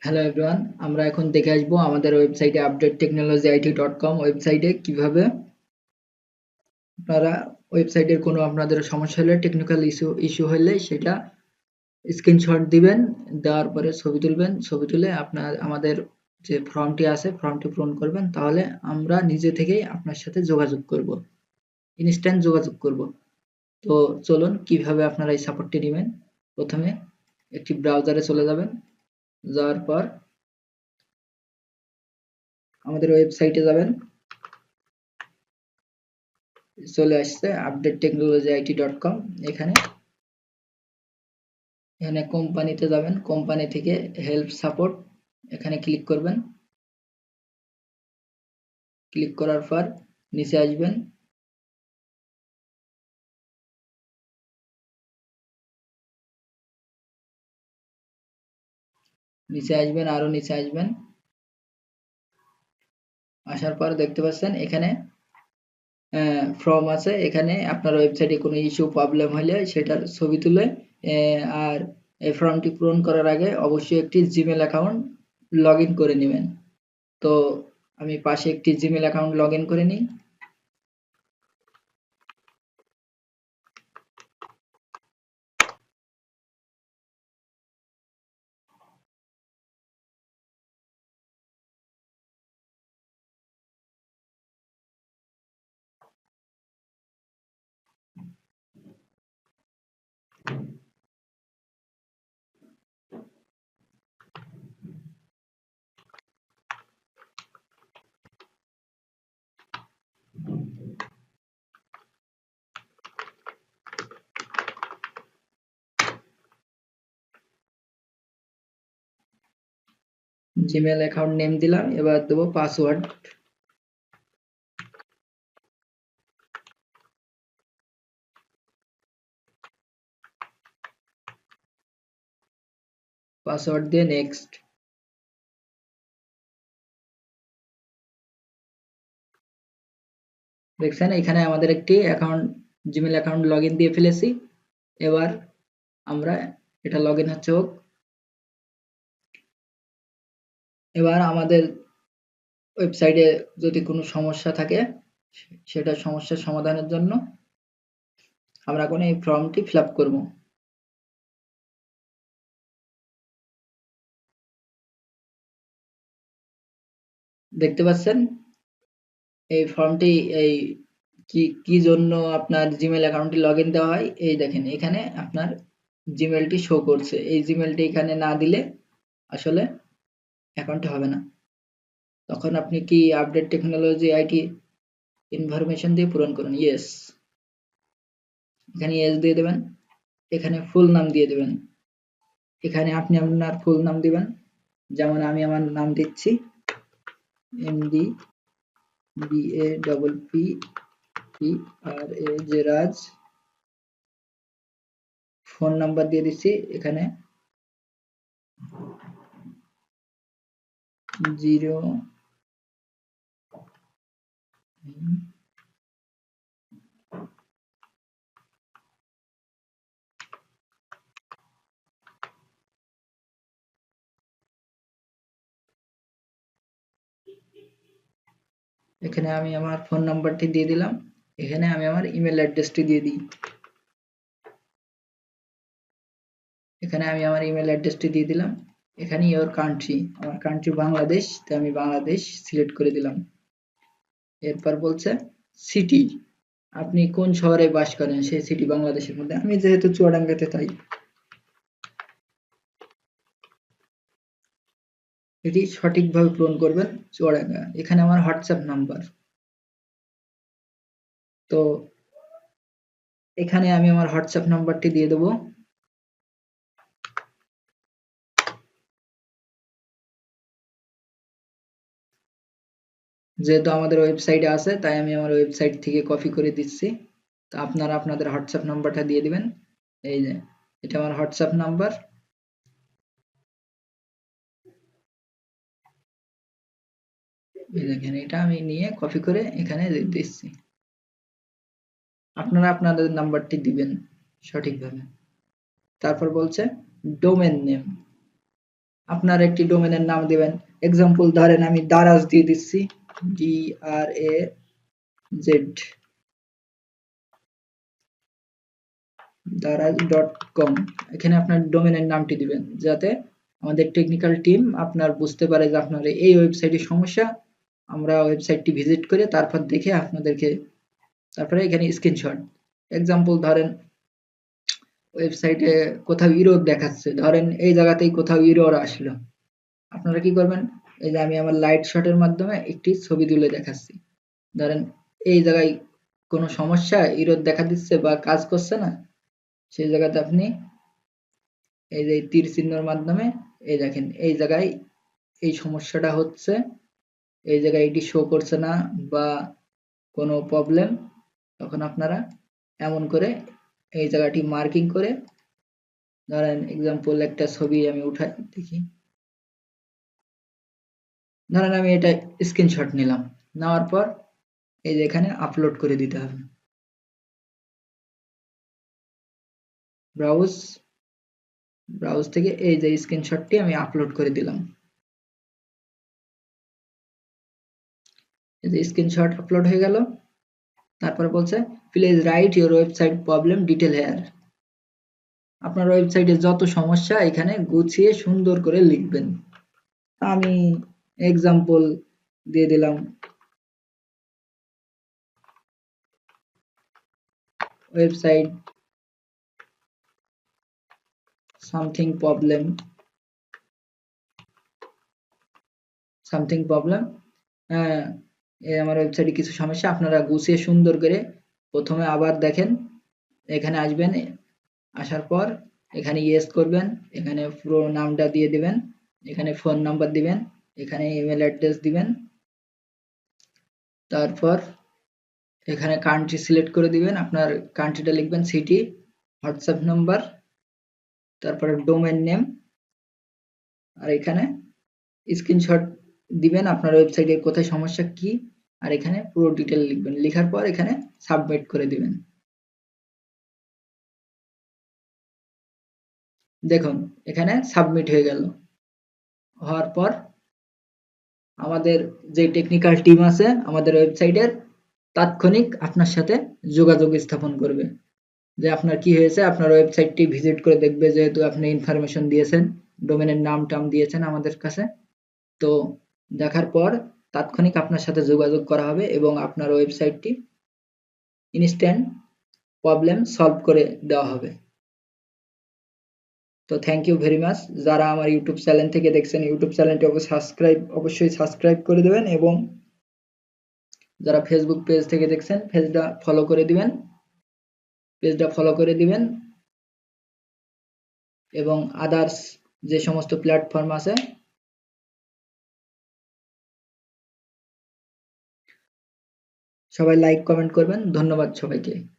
Hello everyone, আমরা এখন দেখে আসবো আমাদের ওয়েবসাইটে updatetechnologyit.com ওয়েবসাইটে কিভাবে আপনারা ওয়েবসাইটের কোনো আপনাদের সমস্যা হলে টেকনিক্যাল ইস্যু হলে সেটা স্ক্রিনশট দিবেন, দেওয়ার পরে ছবি তুলবেন, ছবি তুলে আপনার আমাদের যে ফর্মটি আছে ফর্মটি পূরণ করবেন, তাহলে আমরা নিজে থেকেই আপনার সাথে যোগাযোগ করব, ইনস্ট্যান্ট যোগাযোগ করব। তো চলুন কিভাবে আপনারা এই সাপোর্টটি নেবেন। প্রথমে একটি ব্রাউজারে চলে যাবেন, যাওয়ার পর আমাদের ওয়েবসাইটে যাবেন, চলে আসছে updatetechnologyit.com। এখানে এখানে কোম্পানিতে যাবেন, কোম্পানি থেকে হেল্প সাপোর্ট এখানে ক্লিক করবেন। ক্লিক করার পর নিচে আসবেন, আরো নিচে আসবেন। আসার পর দেখতে পাচ্ছেন এখানে ফর্ম আছে। এখানে আপনার ওয়েবসাইটে কোনো ইস্যু প্রবলেম হলে সেটার ছবি তুলে আর এই ফর্মটি পূরণ করার আগে অবশ্যই একটি জিমেল অ্যাকাউন্ট লগ ইন করে নেবেন। তো আমি পাশে একটি জিমেল অ্যাকাউন্ট লগ ইন করে নিই। জিমেল অ্যাকাউন্ট নেম দিলাম, এবার দেবো পাসওয়ার্ড। পাসওয়ার্ড দিয়ে নেক্সট। দেখছেন এখানে আমাদের একটি account, Gmail account log in দিয়ে ফেলেছি। এবার আমরা এটা লগ ইন হচ্ছে হোক। এবার আমাদের ওয়েবসাইটে যদি কোনো সমস্যা থাকে সেটা সমস্যার সমাধানের জন্য আমরা এখন এই ফর্মটি ফিল আপ করবো। দেখতে পাচ্ছেন এই ফর্মটি এই কি জন্য আপনার জিমেল অ্যাকাউন্টটি লগ ইন দেওয়া হয়। এই দেখেন এখানে আপনার জিমেলটি শো করছে, এই জিমেলটি এখানে না দিলে আসলে অ্যাকাউন্টটি হবে না। তখন আপনি কি আপডেট টেকনোলজি আইটি ইনফরমেশন দিয়ে পূরণ করুন। ইয়েস, এখানে ইয়েস দিয়ে দেবেন। এখানে ফুল নাম দিয়ে দেবেন। এখানে আপনি আপনার ফুল নাম দিবেন, যেমন আমি আমার নাম দিচ্ছি এমডি BAPPRA জেরাজ। ফোন নাম্বার দিয়ে দিচ্ছি এখানে 0। এখানে আমি আমার ফোন নাম্বারটি দিয়ে দিলাম। এখানে আমি আমার ইমেল অ্যাড্রেসটি দিয়ে দিই। এখানে আমি আমার ইমেল অ্যাড্রেসটি দিয়ে দিলাম। এখানে ইওর কান্ট্রি, আমার কান্ট্রি বাংলাদেশ, তো আমি বাংলাদেশ সিলেক্ট করে দিলাম। এরপর বলছে সিটি, আপনি কোন শহরে বাস করেন সেই সিটি বাংলাদেশের মধ্যে। আমি যেহেতু চুয়াডাঙ্গাতে, তাই এটি সঠিকভাবে পূরণ করবেন, চুয়াডাঙ্গা। এখানে আমার হোয়াটসঅ্যাপ নাম্বার, তো এখানে আমি আমার হোয়াটসঅ্যাপ নাম্বারটি দিয়ে দেবো। যেহেতু আমাদের ওয়েবসাইটে আছে তাই আমি আমার ওয়েবসাইট থেকে কপি করে দিচ্ছি। তো আপনারা আপনাদের হোয়াটসঅ্যাপ নাম্বারটা দিয়ে দিবেন। এই যে এটা আমার হোয়াটসঅ্যাপ নাম্বার। এই দেখেন এটা আমি নিয়ে কপি করে এখানে দিচ্ছি। আপনারা আপনাদের নাম্বারটি দিবেন সঠিকভাবে। তারপর বলছে ডোমেন নেম, আপনার একটি ডোমেনের নাম দিবেন। এক্সাম্পল ধরেন আমি দারাজ দিয়ে দিচ্ছি, DRAZ, daraz.com। এখানে আপনার ডোমেনের নামটি দিবেন যাতে আমাদের টেকনিক্যাল টিম আপনার বুঝতে পারে যে আপনার এই ওয়েবসাইটে সমস্যা, আমরা ওয়েবসাইটটি ভিজিট করে তারপর দেখে আপনাদেরকে, তারপরে এখানে স্ক্রিনশট। এক্সাম্পল ধরেন ওয়েবসাইটে কোথাও ইরর দেখাচ্ছে, ধরেন এই জায়গাতেই কোথাও ইরর আসলো, আপনারা কি করবেন, এই যে আমি আমার লাইট শটের মাধ্যমে একটি ছবি তুলে দেখাচ্ছি, ধরেন এই জায়গায় কোনো সমস্যা ইরর দেখা দিচ্ছে বা কাজ করছে না, সেই জায়গাতে আপনি এই যে তীর চিহ্নর মাধ্যমে এই দেখেন এই জায়গায় এই সমস্যাটা হচ্ছে, এই জায়গায় এটি শো করছে না বা কোনো প্রবলেম, তখন আপনারা এমন করে এই জায়গাটি মার্কিং করে, ধরেন এক্সাম্পল একটা ছবি আমি উঠাই দেখি, ধরেন আমি এটা স্ক্রিনশট নিলাম, নেওয়ার পর এই যে এখানে আপলোড করে দিতে হবে, ব্রাউজ থেকে এই যে স্ক্রিনশটটি আমি আপলোড করে দিলাম, এই যে স্ক্রিনশট আপলোড হয়ে গেল। তারপরে বলছে please write your website problem detail here, আপনার ওয়েবসাইটে যত সমস্যা এখানে গুছিয়ে সুন্দর করে লিখবেন। আমি এক্সাম্পল দিয়ে দিলাম ওয়েবসাইট সামথিং প্রবলেম, হ্যাঁ আমার ওয়েবসাইটে কিছু সমস্যা, আপনারা গুছিয়ে সুন্দর করে প্রথমে আবার দেখেন, এখানে আসবেন, আসার পর এখানে ইয়েস করবেন, এখানে পুরো নামটা দিয়ে দিবেন, এখানে ফোন নাম্বার দিবেন, এখানে ইমেল অ্যাড্রেস দিবেন, তারপর এখানে কান্ট্রি সিলেক্ট করে দিবেন, আপনার কান্ট্রিটা লিখবেন, সিটি, হোয়াটসঅ্যাপ নাম্বার, তারপরে ডোমেন নেম, আর এখানে স্ক্রিনশট দিবেন আপনার ওয়েবসাইটের কোথায় সমস্যা কি, আর এখানে পুরো ডিটেল লিখবেন, লেখার পর এখানে সাবমিট করে দিবেন। দেখুন এখানে সাবমিট হয়ে গেল, হওয়ার পর আমাদের যে টেকনিক্যাল টিম আছে আমাদের ওয়েবসাইটের তাৎক্ষণিক আপনার সাথে যোগাযোগ স্থাপন করবে, যে আপনার কি হয়েছে, আপনার ওয়েবসাইটটি ভিজিট করে দেখবে, যেহেতু আপনি ইনফরমেশন দিয়েছেন, ডোমেনের নাম টাম দিয়েছেন আমাদের কাছে, তো দেখার পর তাৎক্ষণিক আপনার সাথে যোগাযোগ করা হবে এবং আপনার ওয়েবসাইটটি ইনস্ট্যান্ট প্রবলেম সলভ করে দেওয়া হবে। তো থ্যাংক ইউ ভেরি মাচ, যারা আমার ইউটিউব চ্যানেল থেকে দেখছেন ইউটিউব চ্যানেলটি অবশ্যই সাবস্ক্রাইব করে দেবেন, এবং যারা ফেসবুক পেজ থেকে দেখছেন পেজটা ফলো করে দিবেন, এবং আদার্স যে সমস্ত প্ল্যাটফর্ম আছে সবাই লাইক কমেন্ট করবেন। ধন্যবাদ সবাইকে।